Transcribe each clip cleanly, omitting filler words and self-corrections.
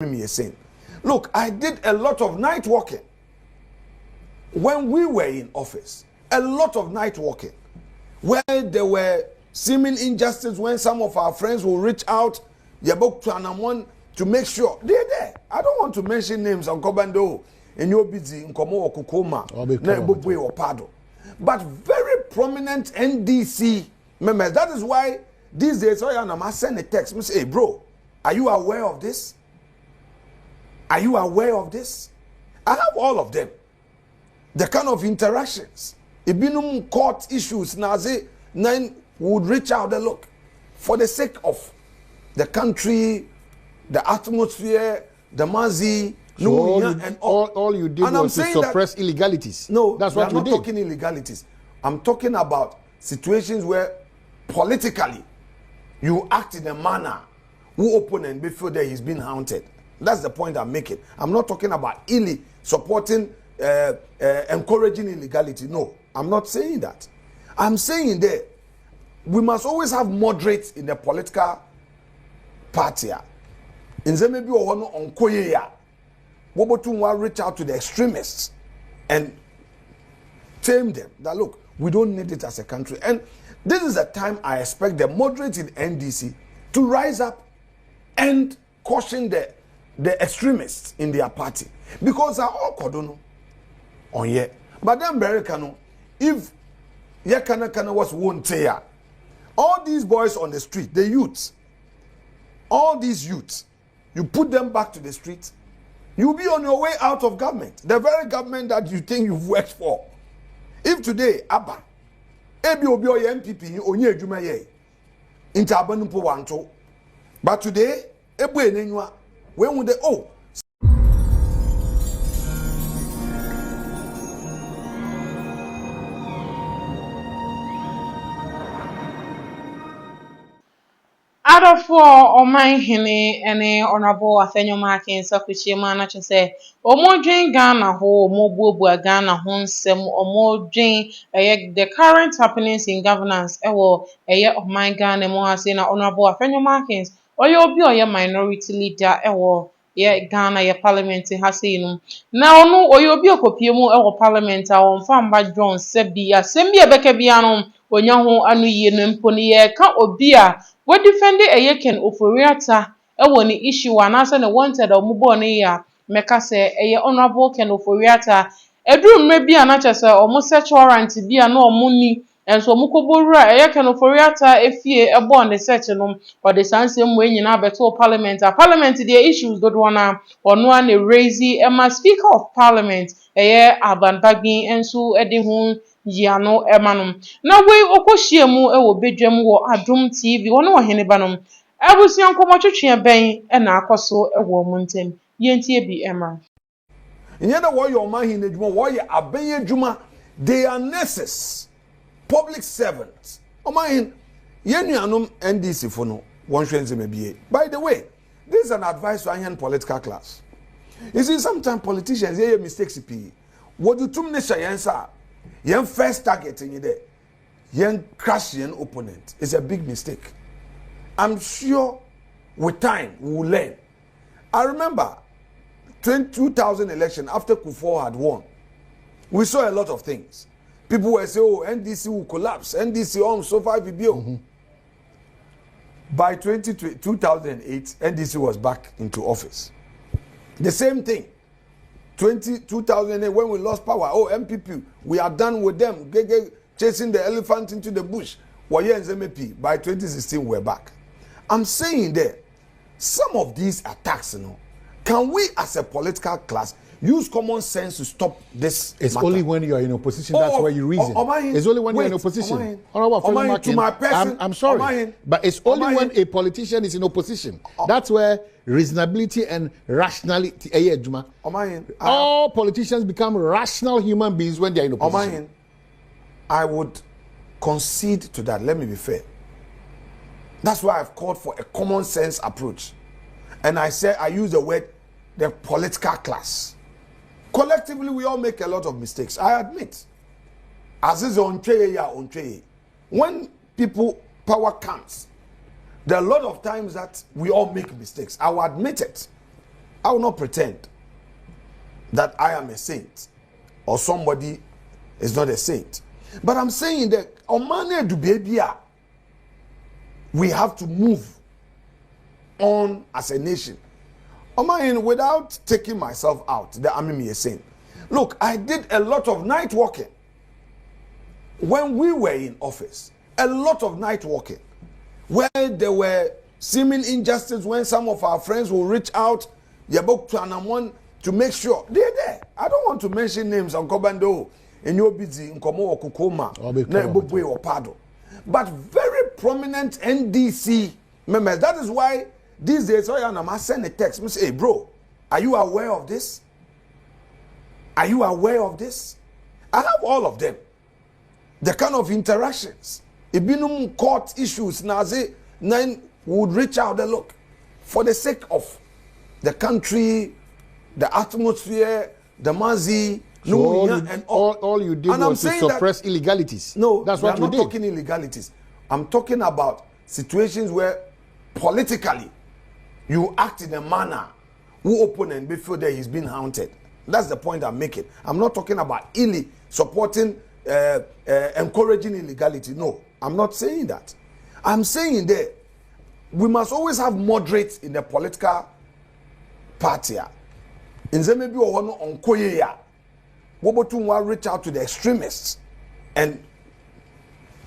me a saying. Look, I did a lot of night walking when we were in office. A lot of night walking where there were seeming injustice, when some of our friends will reach out to make sure they're there. I don't want to mention names on Kobando, in your busy in Komo or Kukuma, or Pado, but very prominent NDC members. That is why these days I send a text, I say, hey bro, are you aware of this? Are you aware of this? I have all of them. The kind of interactions. Ibinum court issues, Nazi, nine would reach out and look. For the sake of the country, the atmosphere, the mazi, so all you did was to suppress illegalities. No, that's what you did. I'm not talking illegalities. I'm talking about situations where politically you act in a manner who opponent before that he's been haunted. That's the point I'm making. I'm not talking about supporting, encouraging illegality. No, I'm not saying that. I'm saying that we must always have moderates in the political party. In Zemebi or on Koya, Wobotunwa reach out to the extremists and tame them. That look, we don't need it as a country. And this is a time I expect the moderates in NDC to rise up and caution the extremists in their party, because are all kodono on ye. But then Berikano, if Yakana was won't say all these boys on the street, the youths, all these youths, you put them back to the streets, you'll be on your way out of government, the very government that you think you've worked for. If today Abba, Ebi Obi or MPP onye adwuma ye, into Abanupo wanto, but today Ebu Enenwa. When would they out of four, my henny and honorable Afenyo Markin, Sakuchi Manacher say, or more drain Ghana ho, more Bobu Ghana home sem, or more drain the current happenings in governance, a year of my Ghana, more saying honorable Afenyo Markins, or you'll be your minority leader, Ghana, your parliament in Hasinum. Now, no, or you'll be a copiamo or parliament, or farm by John Sebia, Sembia Becabiano, or Yaho Anu Yemponi, can't obia. What defended a yeken oforiata ni issue anasa na wanted or muboni ya meka se honorable ken oforiata edru maybe anacha se almost search warrant bi no muni and so mukobora yeken oforiata efie ebo on the search no or the sansem we nyina beto parliament the issues do wana ono an raise Emma speaker of parliament Aban Bagin enso ede ho Yano Emanum. Now we okoshiemu ewo bedwam wo Adum TV wono wo hene banom. Abusian komotwetwe ben na akoso ewo muntem. Yentie bi Emma. Nyeda wo your man hene dwuma wo ye aben dwuma, they are nurses, public servants. O man yenuanom NDC fo no won hwenze mabie. By the way, this is an advice to any political class. You see, sometimes politicians make mistakes. What do tum ne shayensa? Yen first target in there, yen crush yen opponent is a big mistake. I'm sure with time we will learn. I remember 2000 election after Kufuor had won, we saw a lot of things. People were saying, "Oh, NDC will collapse. NDC on so far VBO." By 2008, NDC was back into office. The same thing. 2008 when we lost power, MPP, we are done with them, chasing the elephant into the bush. By 2016 we're back. I'm saying that some of these attacks, can we as a political class use common sense to stop this? It's matter? Only when you are in opposition, that's where you reason. It's only when you're in opposition. To my person, I'm sorry, but it's only when a politician is in opposition. That's where reasonability and rationality. All politicians become rational human beings when they're in opposition. I would concede to that. Let me be fair. That's why I've called for a common sense approach. And I use the word the political class. Collectively, we all make a lot of mistakes. I admit. As is on trade, when power comes, there are a lot of times that we all make mistakes. I will admit it. I will not pretend that I am a saint or somebody is not a saint. But I'm saying that on do baby, we have to move on as a nation. Without taking myself out, that I'm a saint. Look, I did a lot of night walking when we were in office. A lot of night walking where there were seeming injustice, when some of our friends will reach out to make sure they're there. I don't want to mention names on Kobando, and you're busy in Komo or Kukuma, or Pado. But very prominent NDC members. That is why these days I send a text. I say, hey bro, are you aware of this? Are you aware of this? I have all of them. The kind of interactions. If you court issues, then would reach out and look for the sake of the country, the atmosphere, the mazi. So all you did was to suppress illegalities. No, that's what I'm not talking illegalities. I'm talking about situations where politically you act in a manner who opponent before that he's been haunted. That's the point I'm making. I'm not talking about supporting, encouraging illegality. No, I'm not saying that. I'm saying that we must always have moderates in the political party. In maybe on Korea, we reach out to the extremists and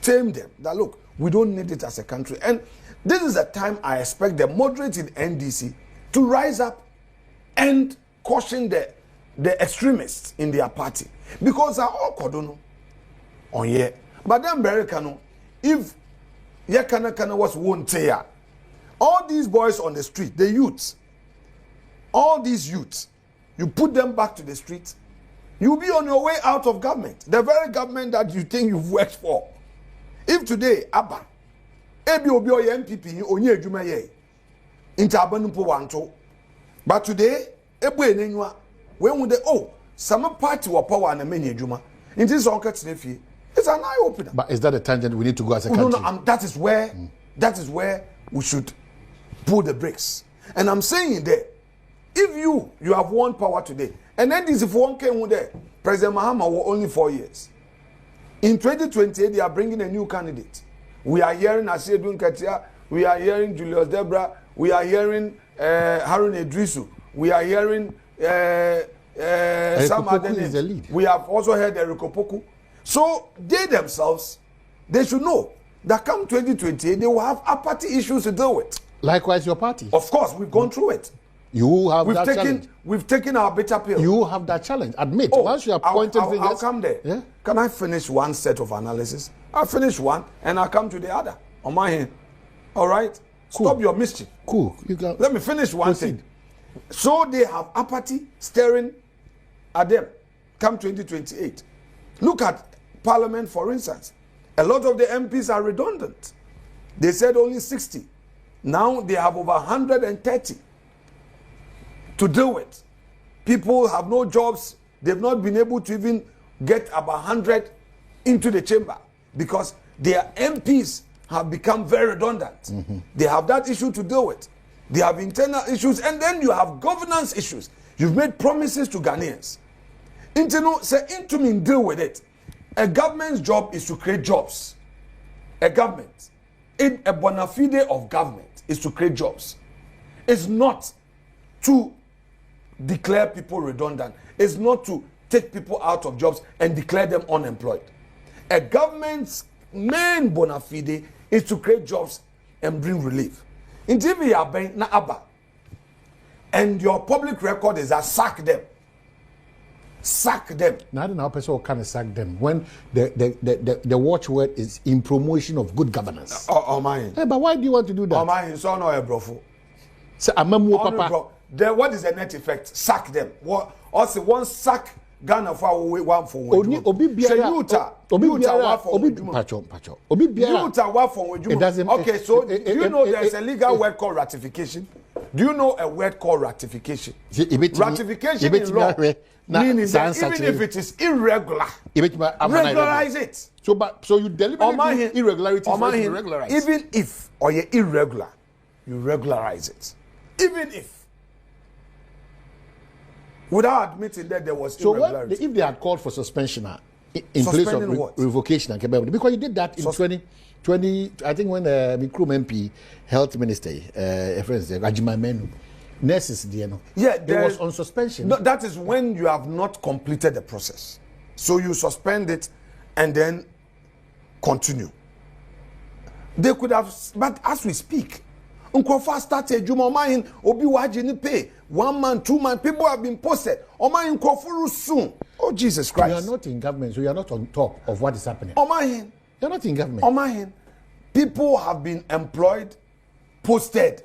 tame them. That look, we don't need it as a country. And this is the time I expect the moderates in NDC to rise up and caution the extremists in their party, because are all kodono on here. But then Americano, if Yakana was won't say all these boys on the street, the youths, all these youths, you put them back to the streets, you'll be on your way out of government, the very government that you think you've worked for. If today Abba Ebi obi oye MPP onye adwuma ye intabanumpo wanto, but today ebu enenwa when would they some party or power and many adwuma in this fie. It's an eye opener. But is that a tangent we need to go as a country? No, that is where we should pull the brakes. And I'm saying that if you have won power today, and then this if one came there, President Mahama was only 4 years. In 2028, they are bringing a new candidate. We are hearing Asiedun Katia, we are hearing Julius Debra, we are hearing Harun Idrisu, we are hearing some other names. We have also heard Eriko Poku. So they themselves, they should know that come 2028, they will have apathy issues to deal with. Likewise, your party. Of course, we've gone through it. You have challenge. We've taken our bitter pill. You have that challenge. Admit. Once you have pointed fingers. I'll come there. Yeah? Can I finish one set of analysis? I'll finish one and I'll come to the other on my hand. All right? Cool. Stop your mischief. Cool. Let me finish one thing. So they have apathy staring at them come 2028. Look at Parliament, for instance. A lot of the MPs are redundant. They said only 60. Now they have over 130 to deal with. People have no jobs. They've not been able to even get about 100 into the chamber because their MPs have become very redundant. Mm-hmm. They have that issue to deal with. They have internal issues, and then you have governance issues. You've made promises to Ghanaians. Say deal with it. A government's job is to create jobs. A bona fide of government is to create jobs. It's not to declare people redundant. It's not to take people out of jobs and declare them unemployed. A government's main bona fide is to create jobs and bring relief. Until you are na aba, and your public record is that sack them. Sack them. Now I don't know how people can sack them when the watchword is in promotion of good governance. Hey, but why do you want to do that? What is the net effect? Sack them. Also, one sack Ghana for one for Okay, so do you know there's a legal word called ratification? Do you know a word called ratification? Ratification in law meaning that even if it is irregular, regularize it. So you deliberately irregularities regularize. Even if or you're irregular, you regularize it. Even if. without admitting that there was irregularity. So if they had called for suspension in place of revocation, because you did that in 2020, I think when the Mikrum MP, Health Minister, Rajima Menu, nurses, it was on suspension. No, that is when you have not completed the process. So you suspend it and then continue. They could have, but as we speak, Unkofa started Jumain, Obi Wajini pay 1 month, 2 months. People have been posted. Omain Kofuru soon. Oh, Jesus Christ. You are not in government, so you are not on top of what is happening. Omain. You're not in government. Omain. People have been employed, posted.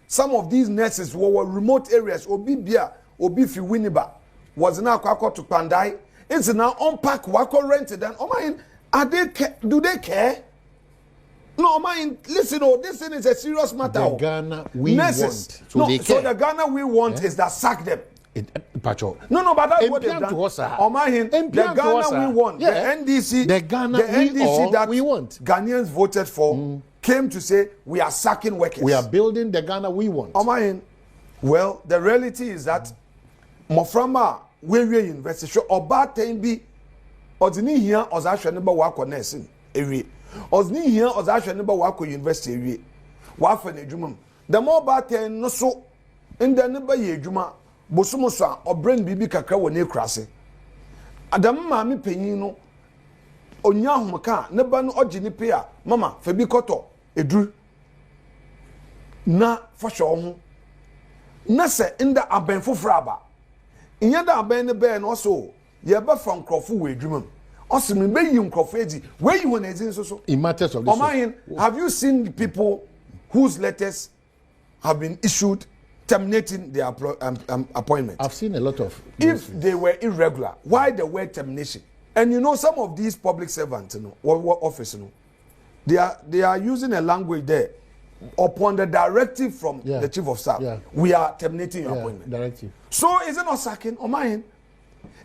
Some of these nurses were remote areas. Obi Bia, Obi Fi Winiba was now Kwako to Pandai. It's now unpack Wako rented. And Omain, do they care? No, man, listen, this thing is a serious matter. The Ghana we want. So the Ghana we want is that sack them. No, but that's what they've done. The Ghana we want, the NDC, the Ghana that we want. Ghanaians voted for came to say we are sacking workers. We are building the Ghana we want. Well, the reality is that Moframa Wewe University or bad time be ordinary here or actually never work on nursing area. Osni here or actually never work with university area. Wafen Ejumum. The more bad time no so in the neighbor Yejuma, Bosumosa or brain bibi kakra when you cross it. Adam Mami Penino Onyahumaka, Neban or Jinipia, Mama, Febi Koto, Edru. Na for sure. Nasa in the Abenfo Fraba. In yada Aben Ben also, Yaba from Crawford with Dream. Also, me you Crawford, where you want to so. In matters of this. Have you seen people whose letters have been issued terminating their appointment? I've seen a lot of. If they were irregular, why the word termination? And you know, some of these public servants, what office, they are using a language there. Upon the directive from the chief of staff, we are terminating your appointment. Directive. So is it not sacking or mine?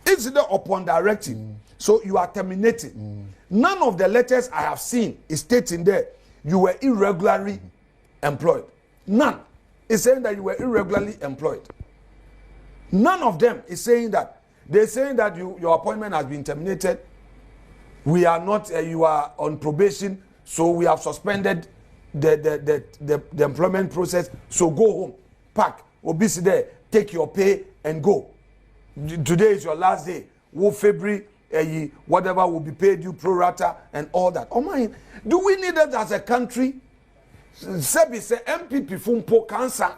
It's the upon directive. So you are terminating. None of the letters I have seen is stating there you were irregularly employed. None is saying that you were irregularly employed. None of them is saying that. They're saying that your appointment has been terminated. We are not. You are on probation, so we have suspended the employment process. So go home, pack, obisi there, take your pay and go. Today is your last day. February, whatever will be paid you pro rata and all that. Oh my, do we need that as a country? Sebi say MPP fumpo cancer,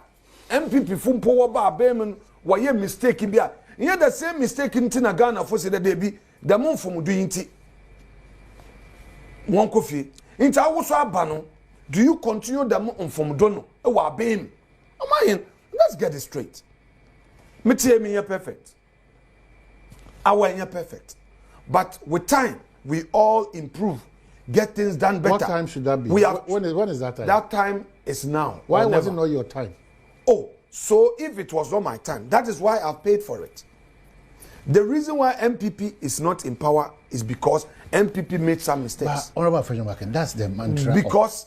MPP fumpo waba abemen waye mistake bia. Yeah, the same mistake in Ghana for say that they be the moon from doing it. One coffee. Into our bano. Do you continue the moon from dono? Oh, beam. Oh my, let's get it straight. Me here perfect. Our here perfect. But with time, we all improve, get things done better. What time should that be? We have, when is that time? That time is now. Why was it not your time? Oh, so if it was not my time, that is why I've paid for it. The reason why MPP is not in power is because MPP made some mistakes. But, Honorable Afenyo Markin, that's the mantra. Because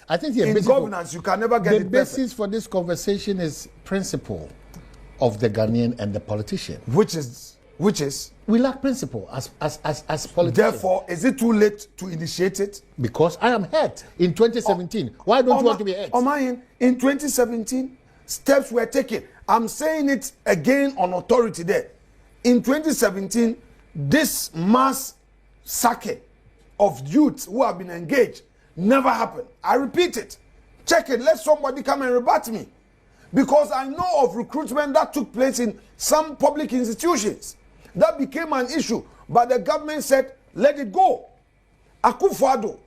I think in governance you can never get it perfect. The basis for this conversation is principle of the Ghanaian and the politician. Which is we lack principle as politicians. Therefore, is it too late to initiate it? Because I am hurt in 2017. Why don't you want to be hurt? In 2017, steps were taken. I'm saying it again on authority there. In 2017, this mass sacking of youths who have been engaged never happened. I repeat it. Check it. Let somebody come and rebut me. Because I know of recruitment that took place in some public institutions. That became an issue. But the government said, let it go. Akufo-Addo,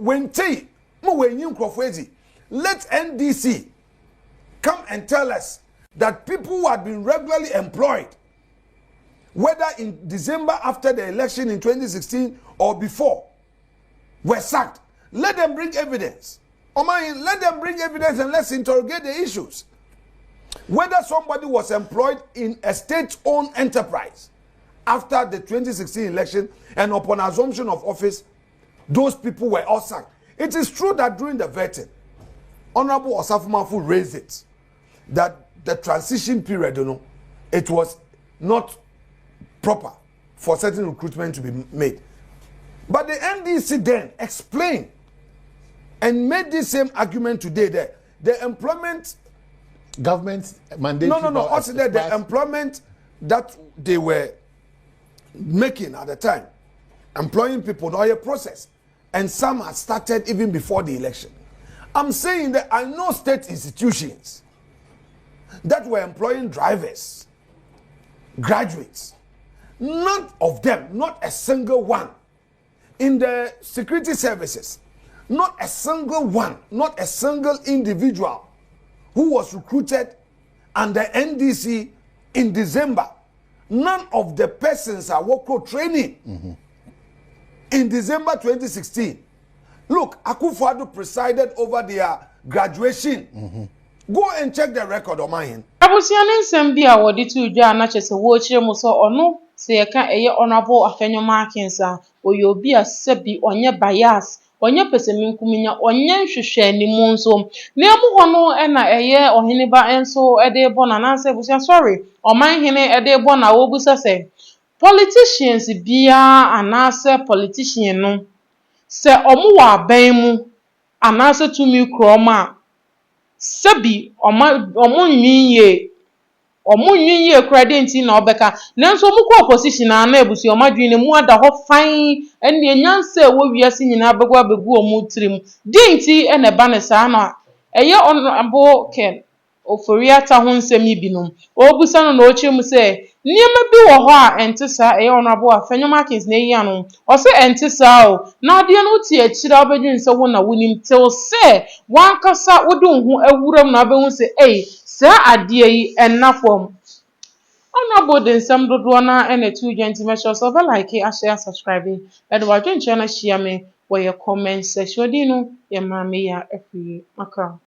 let NDC come and tell us that people who had been regularly employed, whether in December after the election in 2016 or before, were sacked. Let them bring evidence. Let them bring evidence and let's interrogate the issues. Whether somebody was employed in a state-owned enterprise after the 2016 election and upon assumption of office, those people were all sacked. It is true that during the vetting, Honorable Osafo Mafu raised it, that the transition period, it was not proper for certain recruitment to be made. But the NDC then explained and made this same argument today that the employment government mandate. No. Also, the employment that they were making at the time, employing people, or a process, and some had started even before the election. I'm saying that I know state institutions that were employing drivers, graduates, none of them, not a single one, in the security services, not a single one, not a single individual who was recruited under NDC in December. None of the persons are worker training in December 2016. Look, Akufo-Addo presided over their graduation. Go and check the record on mine. Abusiane nsem bi a wodi tu dwa na chese wo chire mu so ono se ye ka eye honorable Afenyo Markin sa oyobi a sebi onye bias onye peseminkuminya onye nhwehwe animu nso na emu hono na eye oheneba enso ede bo na nanse busia sorry oman hene ede bo na wo busa se politicians bia anase politician no se omu wa aban mu anase tumi kroma sebi omunyiye credit na obeka nanso omukọ opposition na ebusi omadwin mu ada ho fan ene enyanse wo wiase nyina begwa begu omutrim dinti ene ba ne saa na eye onabo ken oforiata ho nsem ibinom obusa no na ochim se niema bi wo ho a entisa eye onabo Afenyo Markins na eyi anu o se entisa o na ade no ti akira obedwin se wo na wonim tel se wankasa wodun hu awuram na behu se saa ade yi enafom Honorable den sam dodo na ene tu genti measure so be like share subscribe and wa dwen channel share me where your comment section di no ye ma me ya afri maka